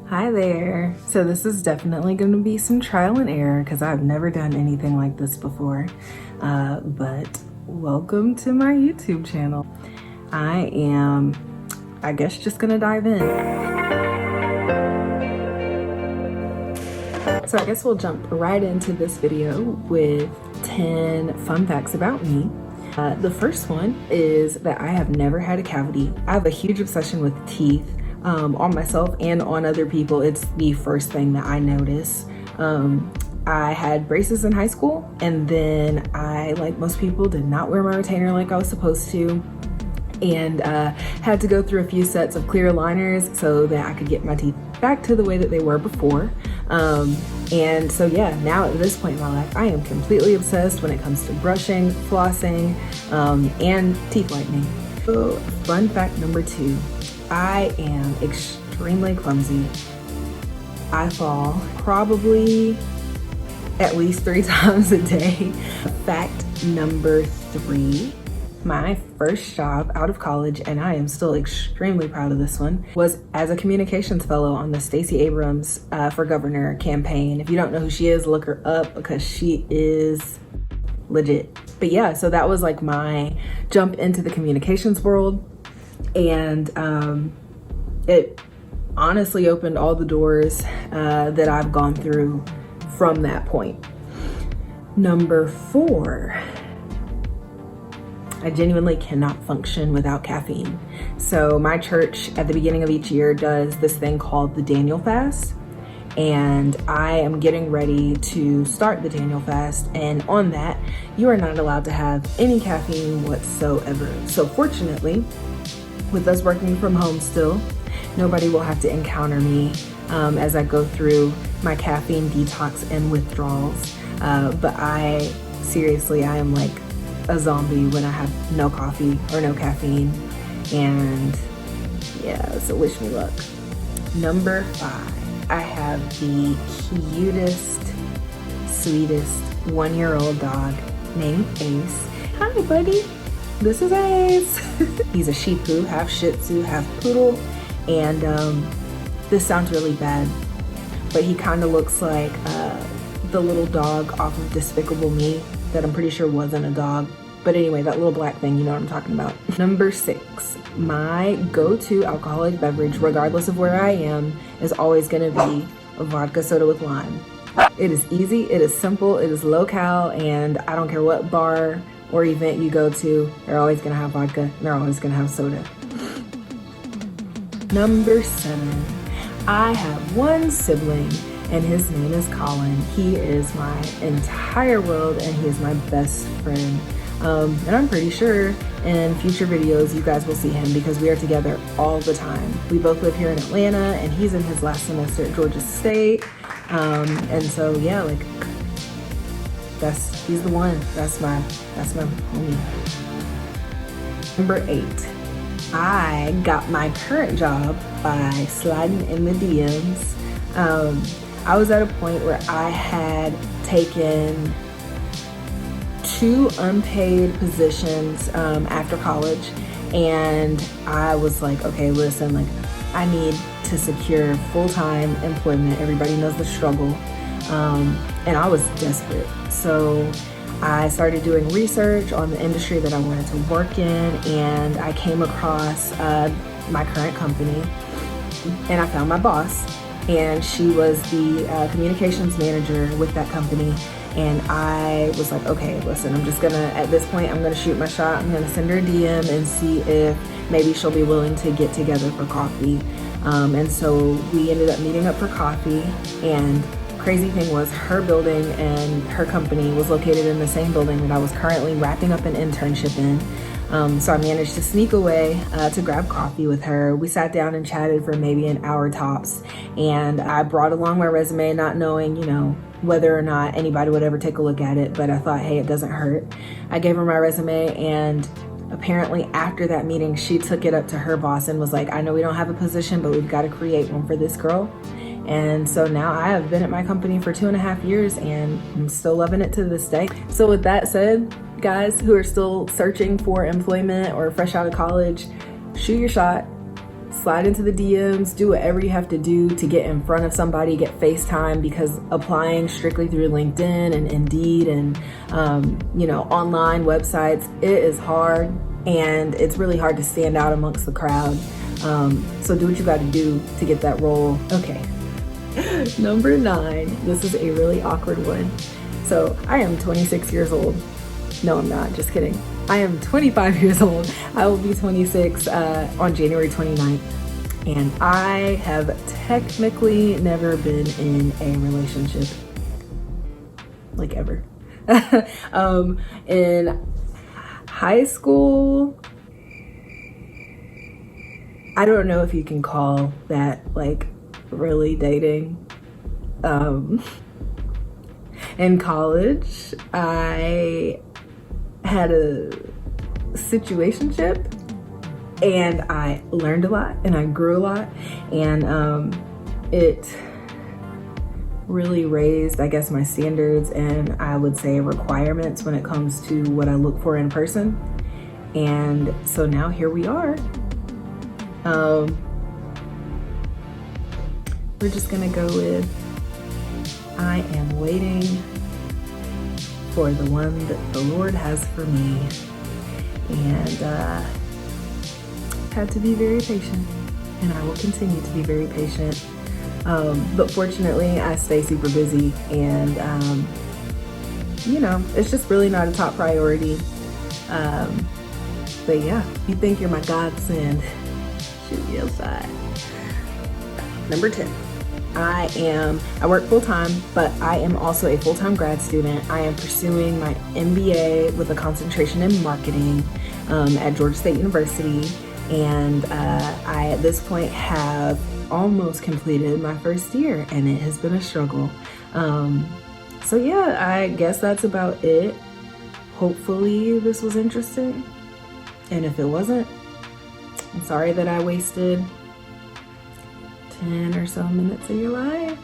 Hi there. So this is definitely going to be some trial and error because I've never done anything like this before. But welcome to my YouTube channel. I am, I guess, just going to dive in. So I guess we'll jump right into this video with 10 fun facts about me. The first one is that I have never had a cavity. I have a huge obsession with teeth. On myself and on other people. It's the first thing that I notice. I had braces in high school, and then I, like most people, did not wear my retainer like I was supposed to, and had to go through a few sets of clear aligners so that I could get my teeth back to the way that they were before. And so yeah, now at this point in my life, I am completely obsessed when it comes to brushing, flossing, and teeth whitening. So fun fact number 2. I am extremely clumsy. I fall probably at least 3 times a day. Fact number 3, my first job out of college, and I am still extremely proud of this one, was as a communications fellow on the Stacey Abrams for Governor campaign. If you don't know who she is, look her up because she is legit. But yeah, so that was like my jump into the communications world. And it honestly opened all the doors that I've gone through from that point. Number 4, I genuinely cannot function without caffeine. So my church at the beginning of each year does this thing called the Daniel Fast. And I am getting ready to start the Daniel Fast. And on that, you are not allowed to have any caffeine whatsoever. So fortunately, with us working from home still, nobody will have to encounter me as I go through my caffeine detox and withdrawals. But I am like a zombie when I have no coffee or no caffeine. And yeah, so wish me luck. Number 5, I have the cutest, sweetest 1-year-old dog named Ace. Hi, buddy. This is Ace. He's a Shih Tzu, half Shih Tzu, half Poodle. And this sounds really bad, but he kind of looks like the little dog off of Despicable Me that I'm pretty sure wasn't a dog. But anyway, that little black thing, you know what I'm talking about. Number 6, my go-to alcoholic beverage, regardless of where I am, is always gonna be a vodka soda with lime. It is easy, it is simple, it is low-cal, and I don't care what bar or event you go to, they're always gonna have vodka, and they're always gonna have soda. Number 7, I have one sibling, and his name is Colin. He is my entire world, and he is my best friend. And I'm pretty sure in future videos you guys will see him because we are together all the time. We both live here in Atlanta, and he's in his last semester at Georgia State. And so yeah, like, he's the one. That's my homie. Number 8, I got my current job by sliding in the DMs. I was at a point where I had taken 2 unpaid positions after college, and I was like, okay, listen, like, I need to secure full-time employment. Everybody knows the struggle. And I was desperate. So I started doing research on the industry that I wanted to work in, and I came across my current company, and I found my boss, and she was the communications manager with that company. And I was like, okay, listen, at this point, I'm gonna shoot my shot. I'm gonna send her a DM and see if maybe she'll be willing to get together for coffee. And so we ended up meeting up for coffee, and crazy thing was her building and her company was located in the same building that I was currently wrapping up an internship in. So I managed to sneak away to grab coffee with her. We sat down and chatted for maybe an hour tops, and I brought along my resume, not knowing, whether or not anybody would ever take a look at it, but I thought, hey, it doesn't hurt. I gave her my resume, and apparently after that meeting, she took it up to her boss and was like, I know we don't have a position, but we've got to create one for this girl. And so now I have been at my company for 2.5 years, and I'm still loving it to this day. So with that said, guys who are still searching for employment or fresh out of college, shoot your shot, slide slide into the DMs, do whatever you have to do to get in front of somebody, get FaceTime, because applying strictly through LinkedIn and Indeed and, online websites, it is hard, and it's really hard to stand out amongst the crowd. So do what you got to do to get that role. Okay. Number 9, this is a really awkward one. So I am 26 years old. No, I'm not, just kidding. I am 25 years old. I will be 26 on January 29th. And I have technically never been in a relationship, like ever. In high school, I don't know if you can call that like really dating. In college, I had a situationship, and I learned a lot and I grew a lot, and it really raised, I guess, my standards and I would say requirements when it comes to what I look for in a person. And so now here we are. We're just gonna go with, I am waiting for the one that the Lord has for me. And had to be very patient, and I will continue to be very patient. But fortunately, I stay super busy, and it's just really not a top priority. But yeah, you think you're my godsend, shoot me aside. Number 10. I work full-time, but I am also a full-time grad student. I am pursuing my MBA with a concentration in marketing at Georgia State University. And I, at this point, have almost completed my first year, and it has been a struggle. So yeah, I guess that's about it. Hopefully this was interesting. And if it wasn't, I'm sorry that I wasted 10 or so minutes of your life.